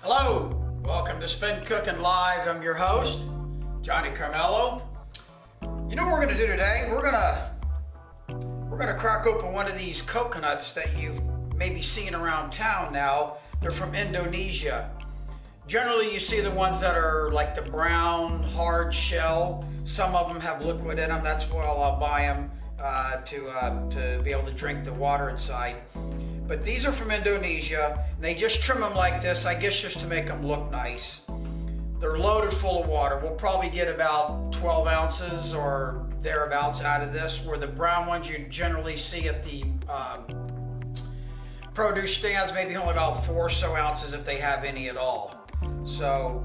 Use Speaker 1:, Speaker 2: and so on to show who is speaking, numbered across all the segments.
Speaker 1: Hello, welcome to Spin Cooking Live. I'm your host, Johnny Carmelo. You know what we're gonna do today? We're gonna crack open one of these coconuts that you've maybe seen around town now. They're from Indonesia. Generally, you see the ones that are like the brown, hard shell. Some of them have liquid in them. That's why I'll buy them to be able to drink the water inside. But these are from Indonesia, and they just trim them like this, I guess just to make them look nice. They're loaded full of water. We'll probably get about 12 ounces or thereabouts out of this, where the brown ones you generally see at the produce stands, maybe only about 4 or so ounces if they have any at all. So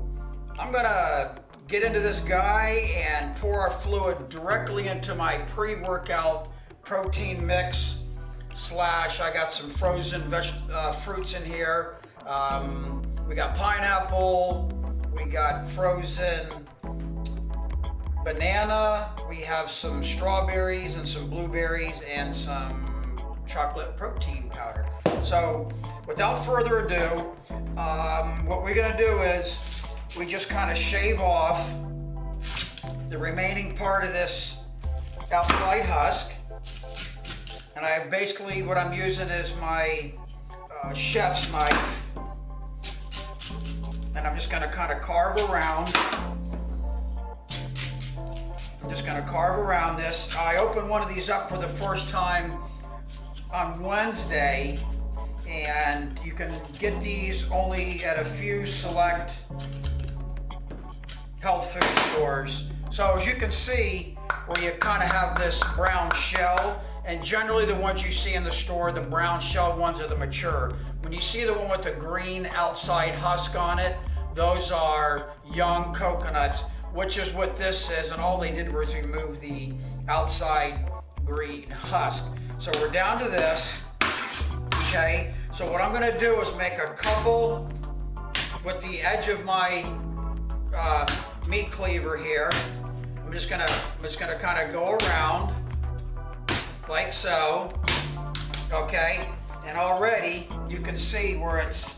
Speaker 1: I'm gonna get into this guy and pour our fluid directly into my pre-workout protein mix. I got some frozen fruits in here. We got pineapple, we got frozen banana, we have some strawberries and some blueberries and some chocolate protein powder. So without further ado, what we're gonna do is we just kind of shave off the remaining part of this outside husk. And what I'm using is my chef's knife. And I'm just gonna kind of carve around. I'm just gonna carve around this. I opened one of these up for the first time on Wednesday. And you can get these only at a few select health food stores. So as you can see, where you kind of have this brown shell, and generally the ones you see in the store, the brown shell ones are the mature. When you see the one with the green outside husk on it, those are young coconuts, which is what this is, and all they did was remove the outside green husk. So we're down to this, okay? So what I'm gonna do is make a couple with the edge of my meat cleaver here. I'm just gonna kind of go around like so, okay? And already you can see where it's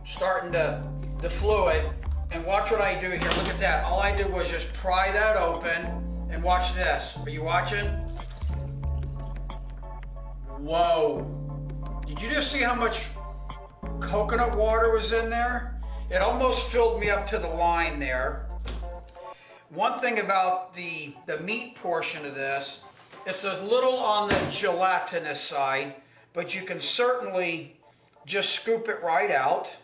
Speaker 1: starting to the fluid. And watch what I do here. Look at that. All I did was just pry that open, and watch this. Are you watching? Whoa! Did you just see how much coconut water was in there? It almost filled me up to the line there. One thing about the meat portion of this, it's a little on the gelatinous side, but you can certainly just scoop it right out.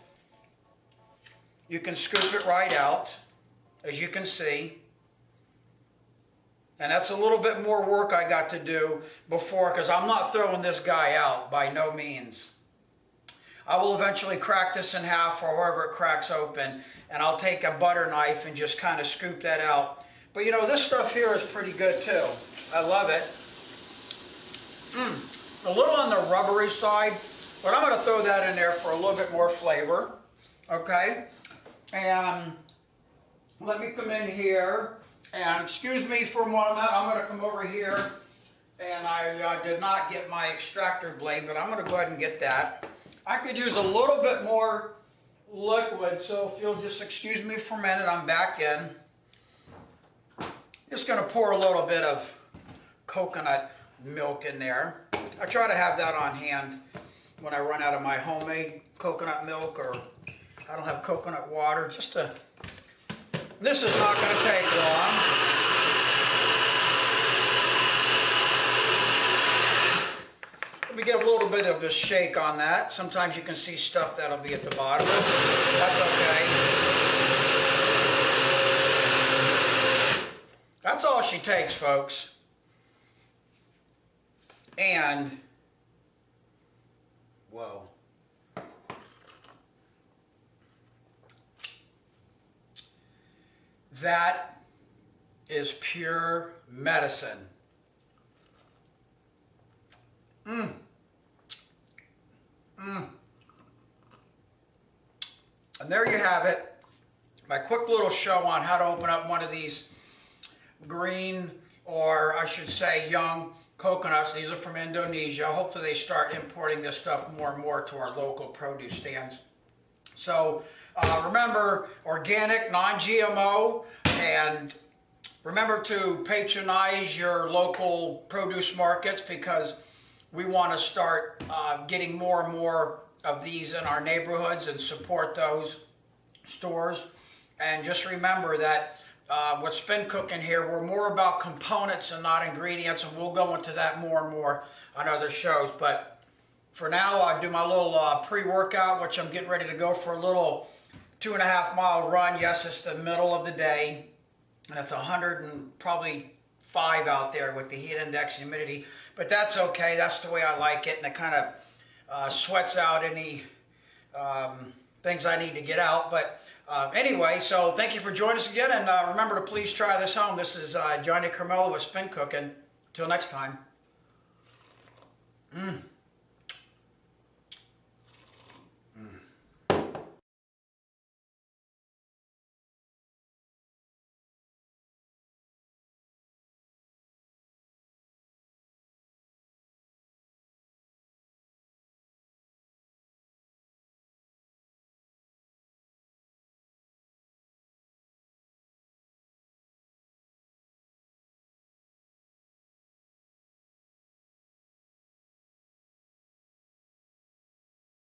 Speaker 1: You can scoop it right out, as you can see. And that's a little bit more work I got to do before, because I'm not throwing this guy out by no means. I will eventually crack this in half, or however it cracks open, and I'll take a butter knife and just kind of scoop that out. But you know, this stuff here is pretty good too. I love it. A little on the rubbery side, but I'm going to throw that in there for a little bit more flavor. Okay? And let me come in here, and excuse me for a moment, I'm going to come over here, and I did not get my extractor blade, but I'm going to go ahead and get that. I could use a little bit more liquid, so if you'll just excuse me for a minute, I'm back in. Just going to pour a little bit of coconut milk in there. I try to have that on hand when I run out of my homemade coconut milk, or I don't have coconut water. This is not going to take long. Let me give a little bit of a shake on that. Sometimes you can see stuff that'll be at the bottom. That's okay. That's all she takes, folks. And, whoa. That is pure medicine. And there you have it. My quick little show on how to open up one of these green, or I should say young coconuts. These are from Indonesia. Hopefully they start importing this stuff more and more to our local produce stands. So remember, organic, non-GMO, and remember to patronize your local produce markets, because we want to start getting more and more of these in our neighborhoods and support those stores. And just remember that with Spin Cooking here, we're more about components and not ingredients, and we'll go into that more and more on other shows. But for now, I do my little pre-workout, which I'm getting ready to go for a little 2.5 mile run. Yes, it's the middle of the day, and it's 100 and probably 5 out there with the heat index and humidity, but that's okay. That's the way I like it, and it kind of sweats out any things I need to get out. But anyway, so thank you for joining us again, and remember to please try this home. This is Johnny Carmelo with Spin Cooking. Till next time.